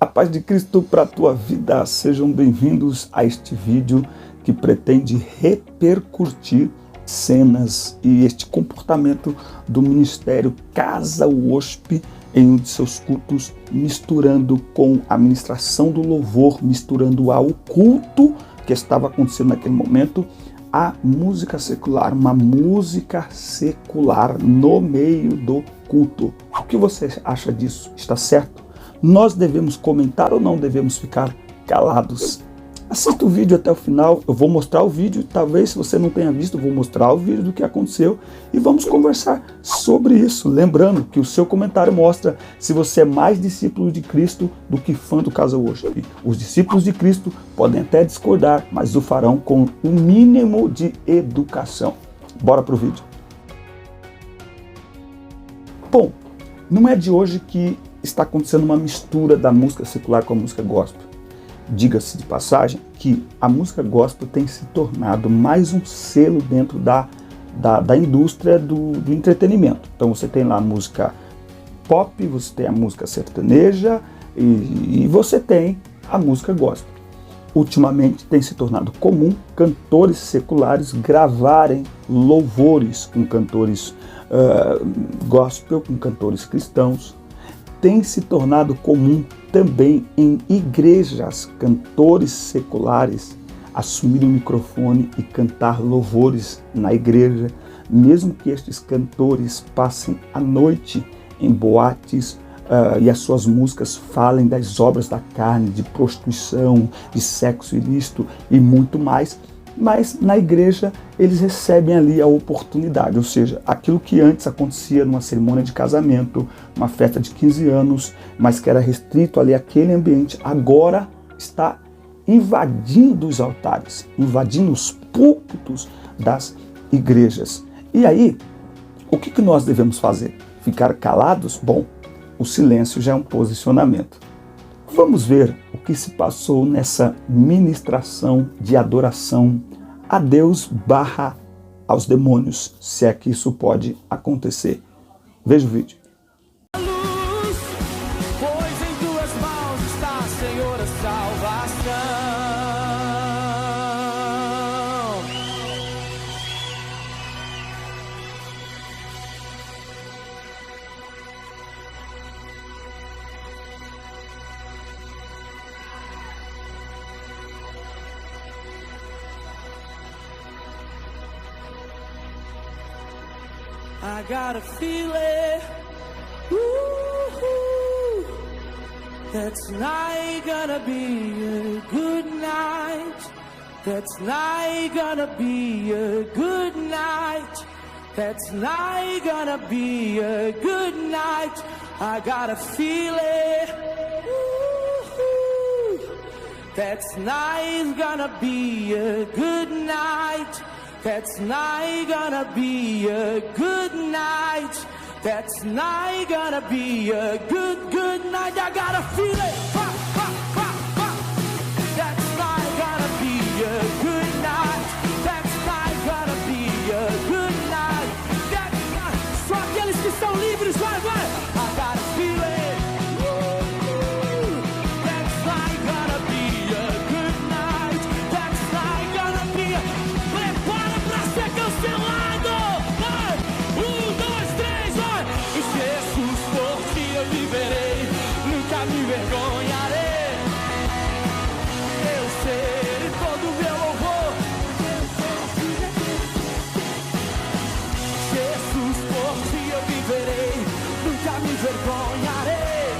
A paz de Cristo para a tua vida, sejam bem-vindos a este vídeo que pretende repercutir cenas e este comportamento do Ministério Casa Worship em um de seus cultos, misturando com a ministração do louvor, misturando ao culto que estava acontecendo naquele momento, a música secular, uma música secular no meio do culto. O que você acha disso? Está certo? Nós devemos comentar ou não devemos ficar calados? Assista o vídeo até o final, eu vou mostrar o vídeo, talvez se você não tenha visto, eu vou mostrar o vídeo do que aconteceu e vamos conversar sobre isso. Lembrando que o seu comentário mostra se você é mais discípulo de Cristo do que fã do Casa Worship. Os discípulos de Cristo podem até discordar, mas o farão com o mínimo de educação. Bora pro vídeo. Bom, não é de hoje que está acontecendo uma mistura da música secular com a música gospel. Diga-se de passagem que a música gospel tem se tornado mais um selo dentro da indústria do entretenimento. Então você tem lá a música pop, você tem a música sertaneja e você tem a música gospel. Ultimamente tem se tornado comum cantores seculares gravarem louvores com cantores gospel, com cantores cristãos. Tem se tornado comum também em igrejas, cantores seculares assumirem o microfone e cantar louvores na igreja, mesmo que estes cantores passem a noite em boates e as suas músicas falem das obras da carne, de prostituição, de sexo ilícito e muito mais. Mas na igreja eles recebem ali a oportunidade, ou seja, aquilo que antes acontecia numa cerimônia de casamento, uma festa de 15 anos, mas que era restrito ali àquele ambiente, agora está invadindo os altares, invadindo os púlpitos das igrejas. E aí, o que nós devemos fazer? Ficar calados? Bom, o silêncio já é um posicionamento. Vamos ver o que se passou nessa ministração de adoração a Deus barra aos demônios, se é que isso pode acontecer. Veja o vídeo. Pois em tuas mãos está, Senhor, a salvação. I got a feeling, ooh, that tonight gonna be a good night. That tonight gonna be a good night. That tonight gonna be a good night. I got a feeling, ooh, that tonight's gonna be a good night. That's not gonna be a good night. That's not gonna be a good night. I got a feeling. That's not gonna be a good night. That's not gonna be a good night. That's not. Só aqueles que estão livres, vai. I got a feeling. That's not gonna be a good night. That's not gonna be a. Prepara pra ser cancelado! Vai! 1, 2, 3, vai! E Jesus por ti eu viverei, nunca me envergonharei. Eu serei todo o meu louvor. Jesus por ti eu viverei, nunca me envergonharei.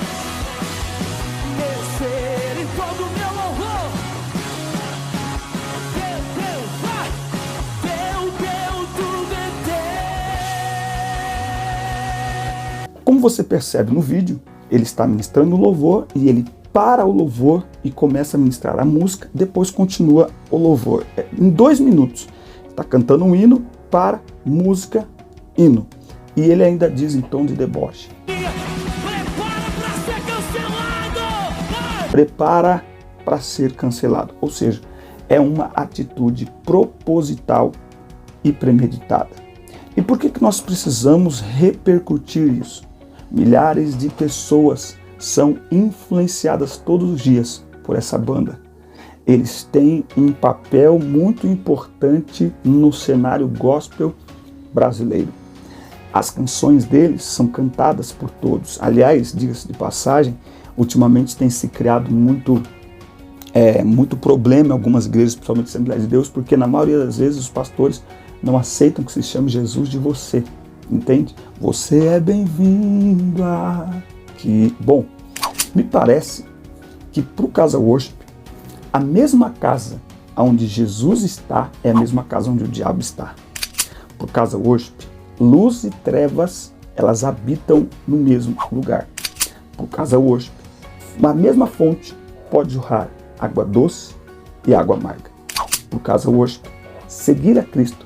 Eu serei todo o meu louvor. Como você percebe no vídeo, ele está ministrando o louvor e ele para o louvor e começa a ministrar a música, depois continua o louvor. Em 2 minutos, está cantando um hino, para, música, hino. E ele ainda diz em tom de deboche. Prepara pra ser cancelado! Prepara para ser cancelado. Ou seja, é uma atitude proposital e premeditada. E por que nós precisamos repercutir isso? Milhares de pessoas são influenciadas todos os dias por essa banda. Eles têm um papel muito importante no cenário gospel brasileiro. As canções deles são cantadas por todos. Aliás, diga-se de passagem, ultimamente tem se criado muito problema em algumas igrejas, principalmente Assembleia de Deus, porque na maioria das vezes os pastores não aceitam que se chame Jesus de você, entende? Você é bem-vindo aqui. Bom, me parece que para o Casa Worship, a mesma casa onde Jesus está é a mesma casa onde o diabo está. Para o Casa Worship, luz e trevas, elas habitam no mesmo lugar. Para o Casa Worship, na mesma fonte pode jorrar água doce e água amarga. Para o Casa Worship, seguir a Cristo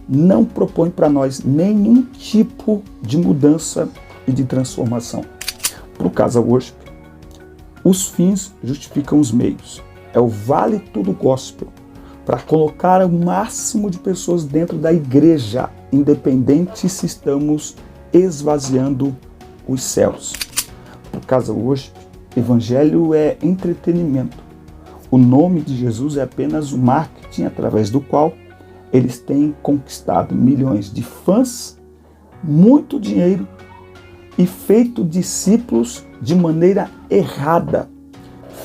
não propõe para nós nenhum tipo de mudança e de transformação. Para o Casa Worship, os fins justificam os meios. É o vale tudo gospel para colocar o máximo de pessoas dentro da igreja, independente se estamos esvaziando os céus. Para o Casa Worship, evangelho é entretenimento. O nome de Jesus é apenas o marketing através do qual eles têm conquistado milhões de fãs, muito dinheiro e feito discípulos de maneira errada.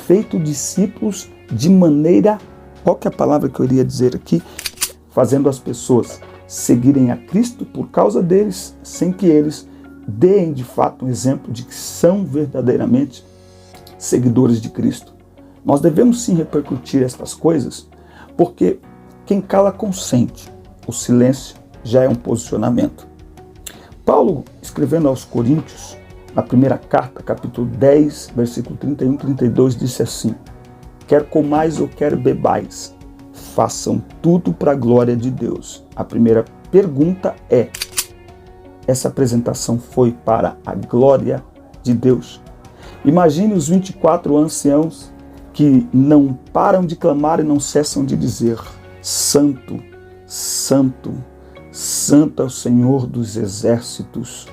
Feito discípulos de maneira, qual que é a palavra que eu iria dizer aqui? Fazendo as pessoas seguirem a Cristo por causa deles, sem que eles deem de fato um exemplo de que são verdadeiramente seguidores de Cristo. Nós devemos sim repercutir estas coisas, porque quem cala consente. O silêncio já é um posicionamento. Paulo, escrevendo aos Coríntios, na primeira carta, capítulo 10, versículo 31 e 32, disse assim: quer comais ou quer bebais, façam tudo para a glória de Deus. A primeira pergunta é: essa apresentação foi para a glória de Deus? Imagine os 24 anciãos que não param de clamar e não cessam de dizer: Santo, Santo, Santo é o Senhor dos exércitos.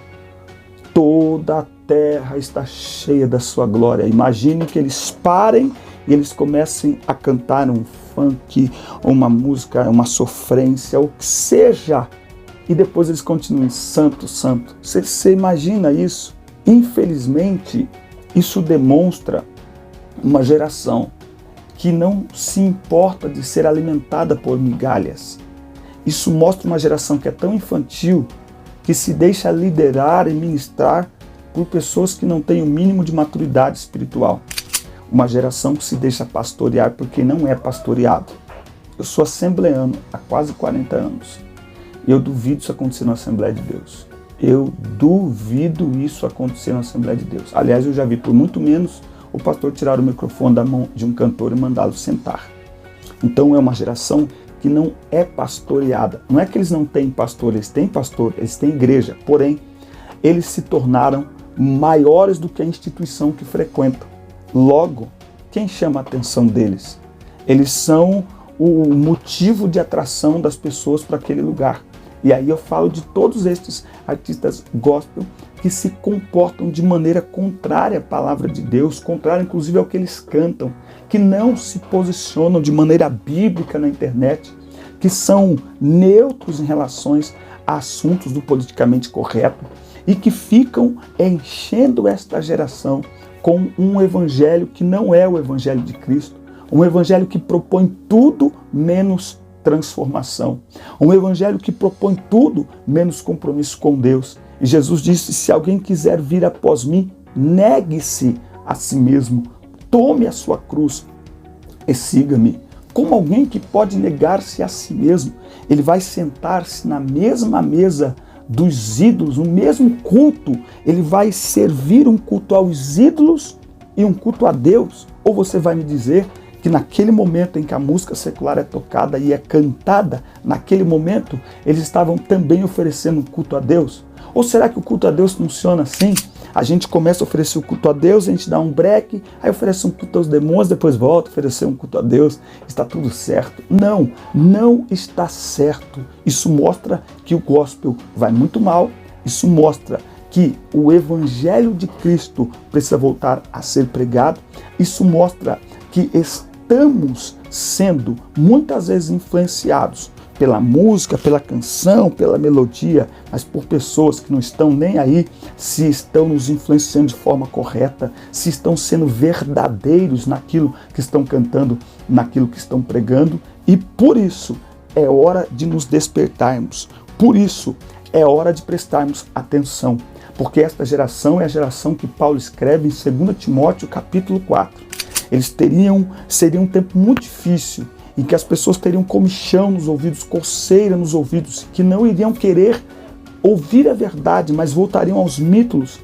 Toda a terra está cheia da sua glória. Imagine que eles parem e eles comecem a cantar um funk, uma música, uma sofrência, o que seja. E depois eles continuem: Santo, Santo. Você imagina isso? Infelizmente, isso demonstra uma geração que não se importa de ser alimentada por migalhas. Isso mostra uma geração que é tão infantil, que se deixa liderar e ministrar por pessoas que não têm o mínimo de maturidade espiritual. Uma geração que se deixa pastorear porque não é pastoreado. Eu sou assembleano há quase 40 anos. E eu duvido isso acontecer na Assembleia de Deus. Eu duvido isso acontecer na Assembleia de Deus. Aliás, eu já vi por muito menos o pastor tirar o microfone da mão de um cantor e mandá-lo sentar. Então é uma geração que não é pastoreada. Não é que eles não têm pastor, eles têm igreja. Porém, eles se tornaram maiores do que a instituição que frequentam. Logo, quem chama a atenção deles? Eles são o motivo de atração das pessoas para aquele lugar. E aí eu falo de todos estes artistas gospel que se comportam de maneira contrária à palavra de Deus, contrária inclusive ao que eles cantam, que não se posicionam de maneira bíblica na internet, que são neutros em relação a assuntos do politicamente correto e que ficam enchendo esta geração com um evangelho que não é o evangelho de Cristo, um evangelho que propõe tudo menos transformação, um evangelho que propõe tudo menos compromisso com Deus. E Jesus disse: se alguém quiser vir após mim, negue-se a si mesmo, tome a sua cruz e siga-me. Como alguém que pode negar-se a si mesmo, ele vai sentar-se na mesma mesa dos ídolos, no mesmo culto, ele vai servir um culto aos ídolos e um culto a Deus? Ou você vai me dizer que naquele momento em que a música secular é tocada e é cantada, naquele momento eles estavam também oferecendo um culto a Deus? Ou será que o culto a Deus funciona assim? A gente começa a oferecer o culto a Deus, a gente dá um break, aí oferece um culto aos demônios, depois volta a oferecer um culto a Deus, está tudo certo. Não, não está certo. Isso mostra que o gospel vai muito mal, isso mostra que o Evangelho de Cristo precisa voltar a ser pregado. Isso mostra que estamos sendo muitas vezes influenciados pela música, pela canção, pela melodia, mas por pessoas que não estão nem aí se estão nos influenciando de forma correta, se estão sendo verdadeiros naquilo que estão cantando, naquilo que estão pregando. E por isso é hora de nos despertarmos, por isso é hora de prestarmos atenção, porque esta geração é a geração que Paulo escreve em 2 Timóteo capítulo 4. Eles seria um tempo muito difícil, em que as pessoas teriam comichão nos ouvidos, coceira nos ouvidos, que não iriam querer ouvir a verdade, mas voltariam aos mitos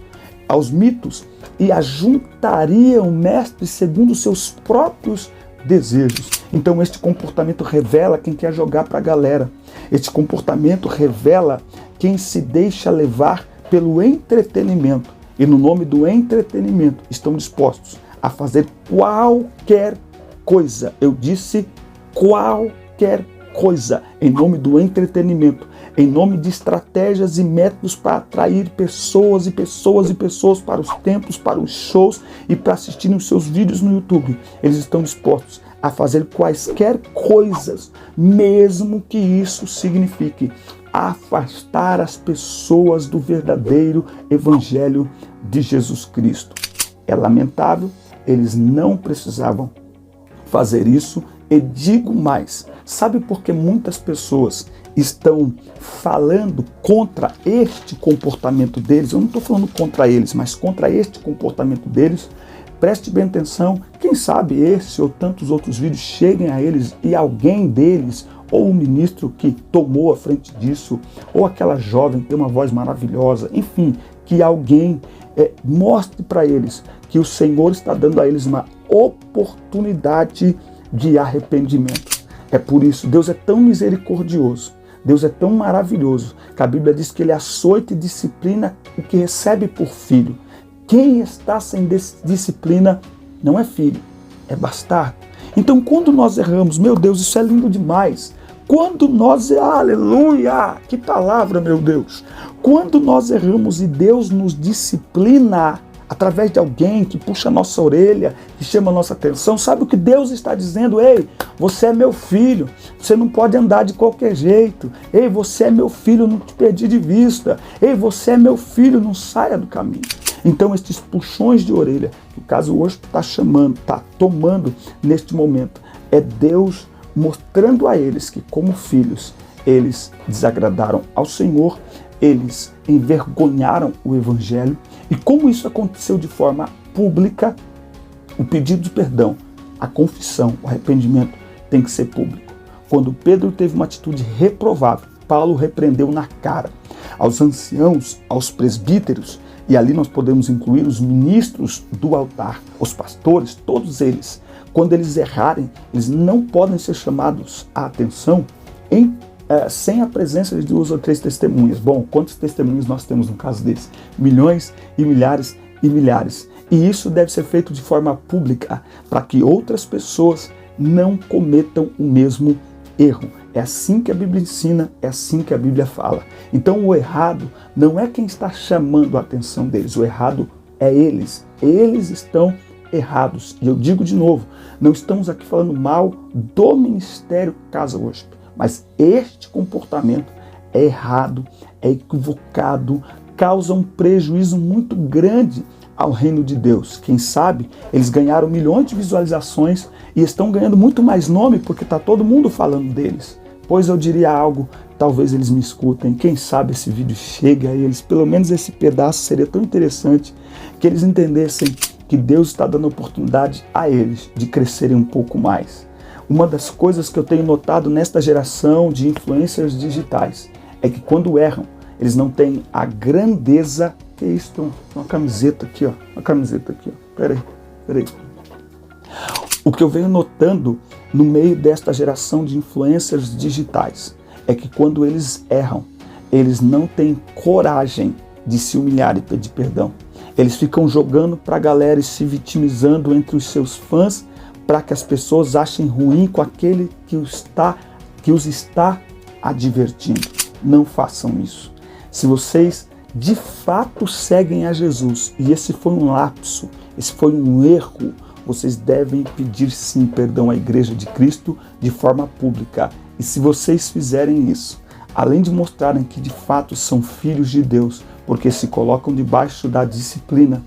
e ajuntariam o mestre segundo os seus próprios desejos. Então este comportamento revela quem quer jogar para a galera. Este comportamento revela quem se deixa levar pelo entretenimento. E no nome do entretenimento estão dispostos a fazer qualquer coisa. Eu disse qualquer coisa em nome do entretenimento, em nome de estratégias e métodos para atrair pessoas e pessoas e pessoas para os templos, para os shows e para assistirem os seus vídeos no YouTube. Eles estão dispostos a fazer quaisquer coisas, mesmo que isso signifique afastar as pessoas do verdadeiro Evangelho de Jesus Cristo. É lamentável, eles não precisavam fazer isso. E digo mais, sabe por que muitas pessoas estão falando contra este comportamento deles? Eu não estou falando contra eles, mas contra este comportamento deles. Preste bem atenção, quem sabe esse ou tantos outros vídeos cheguem a eles e alguém deles, ou o ministro que tomou a frente disso, ou aquela jovem que tem uma voz maravilhosa, enfim, que alguém mostre para eles que o Senhor está dando a eles uma oportunidade de arrependimento. É por isso, Deus é tão misericordioso, Deus é tão maravilhoso, que a Bíblia diz que Ele açoita e disciplina o que recebe por filho. Quem está sem disciplina não é filho, é bastardo. Então quando nós erramos, meu Deus, isso é lindo demais. Quando nós, aleluia, que palavra, meu Deus. Quando nós erramos e Deus nos disciplina, através de alguém que puxa a nossa orelha, que chama a nossa atenção, sabe o que Deus está dizendo? Ei, você é meu filho, você não pode andar de qualquer jeito. Ei, você é meu filho, não te perdi de vista. Ei, você é meu filho, não saia do caminho. Então estes puxões de orelha, que o caso hoje está tomando neste momento, é Deus mostrando a eles que como filhos, eles desagradaram ao Senhor, eles envergonharam o Evangelho. E como isso aconteceu de forma pública, o pedido de perdão, a confissão, o arrependimento tem que ser público. Quando Pedro teve uma atitude reprovável, Paulo repreendeu na cara aos anciãos, aos presbíteros, e ali nós podemos incluir os ministros do altar, os pastores, todos eles. Quando eles errarem, eles não podem ser chamados à atenção sem a presença de 2 ou 3 testemunhas. Bom, quantos testemunhos nós temos no caso desse? Milhões e milhares e milhares. E isso deve ser feito de forma pública, para que outras pessoas não cometam o mesmo erro. É assim que a Bíblia ensina, é assim que a Bíblia fala. Então o errado não é quem está chamando a atenção deles, o errado é eles. Eles estão errados. E eu digo de novo, não estamos aqui falando mal do Ministério Casa Worship, mas este comportamento é errado, é equivocado, causa um prejuízo muito grande ao reino de Deus. Quem sabe eles ganharam milhões de visualizações e estão ganhando muito mais nome porque está todo mundo falando deles. Pois eu diria algo, talvez eles me escutem, quem sabe esse vídeo chegue a eles, pelo menos esse pedaço seria tão interessante que eles entendessem que Deus está dando oportunidade a eles de crescerem um pouco mais. Uma das coisas que eu tenho notado nesta geração de influencers digitais é que quando erram, eles não têm a grandeza. Que é isso? Tem uma camiseta aqui, ó. Uma camiseta aqui, ó. Peraí. O que eu venho notando no meio desta geração de influencers digitais é que quando eles erram, eles não têm coragem de se humilhar e pedir perdão. Eles ficam jogando para a galera e se vitimizando entre os seus fãs para que as pessoas achem ruim com aquele que os está advertindo. Não façam isso. Se vocês de fato seguem a Jesus, e esse foi um lapso, esse foi um erro, vocês devem pedir sim perdão à Igreja de Cristo de forma pública. E se vocês fizerem isso, além de mostrarem que de fato são filhos de Deus, porque se colocam debaixo da disciplina,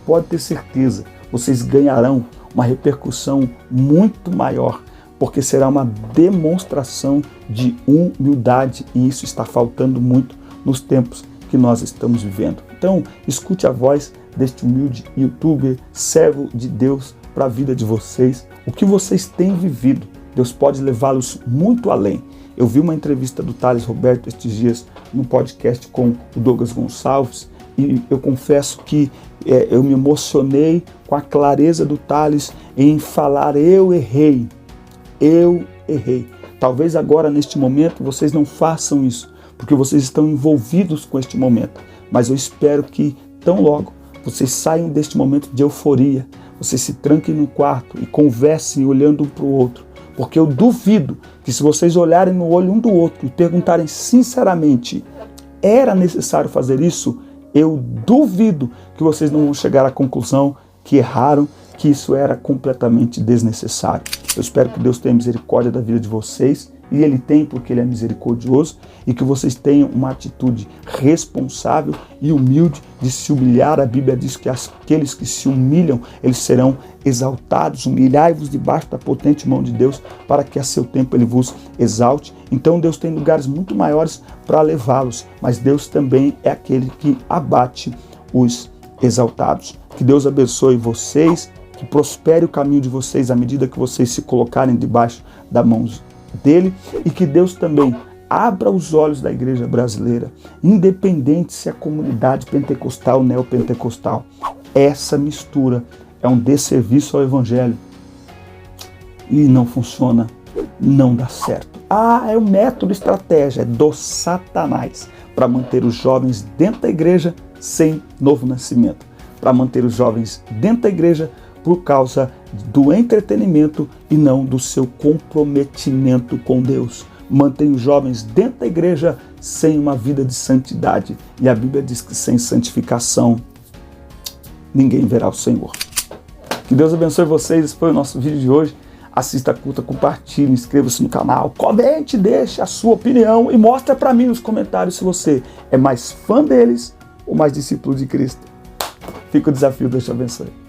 pode ter certeza, vocês ganharão uma repercussão muito maior, porque será uma demonstração de humildade, e isso está faltando muito nos tempos que nós estamos vivendo. Então, escute a voz deste humilde youtuber, servo de Deus, para a vida de vocês. O que vocês têm vivido, Deus pode levá-los muito além. Eu vi uma entrevista do Thales Roberto estes dias no podcast com o Douglas Gonçalves, e eu confesso que eu me emocionei com a clareza do Thales em falar: eu errei. Talvez agora, neste momento, vocês não façam isso, porque vocês estão envolvidos com este momento. Mas eu espero que, tão logo, vocês saiam deste momento de euforia, vocês se tranquem no quarto e conversem olhando um para o outro. Porque eu duvido que, se vocês olharem no olho um do outro e perguntarem sinceramente: era necessário fazer isso? Eu duvido que vocês não vão chegar à conclusão que erraram, que isso era completamente desnecessário. Eu espero que Deus tenha misericórdia da vida de vocês, e Ele tem, porque Ele é misericordioso, e que vocês tenham uma atitude responsável e humilde de se humilhar. A Bíblia diz que aqueles que se humilham, eles serão exaltados. Humilhai-vos debaixo da potente mão de Deus, para que a seu tempo Ele vos exalte. Então Deus tem lugares muito maiores para levá-los, mas Deus também é aquele que abate os exaltados. Que Deus abençoe vocês, que prospere o caminho de vocês à medida que vocês se colocarem debaixo da mão dele, e que Deus também abra os olhos da igreja brasileira, independente se é comunidade pentecostal ou neopentecostal. Essa mistura é um desserviço ao evangelho e não funciona, não dá certo. É um método, estratégia do Satanás para manter os jovens dentro da igreja sem novo nascimento, para manter os jovens dentro da igreja por causa do entretenimento e não do seu comprometimento com Deus. Mantém os jovens dentro da igreja sem uma vida de santidade. E a Bíblia diz que sem santificação ninguém verá o Senhor. Que Deus abençoe vocês. Esse foi o nosso vídeo de hoje. Assista a culta, compartilhe, inscreva-se no canal, comente, deixe a sua opinião e mostre para mim nos comentários se você é mais fã deles ou mais discípulo de Cristo. Fica o desafio, Deus te abençoe.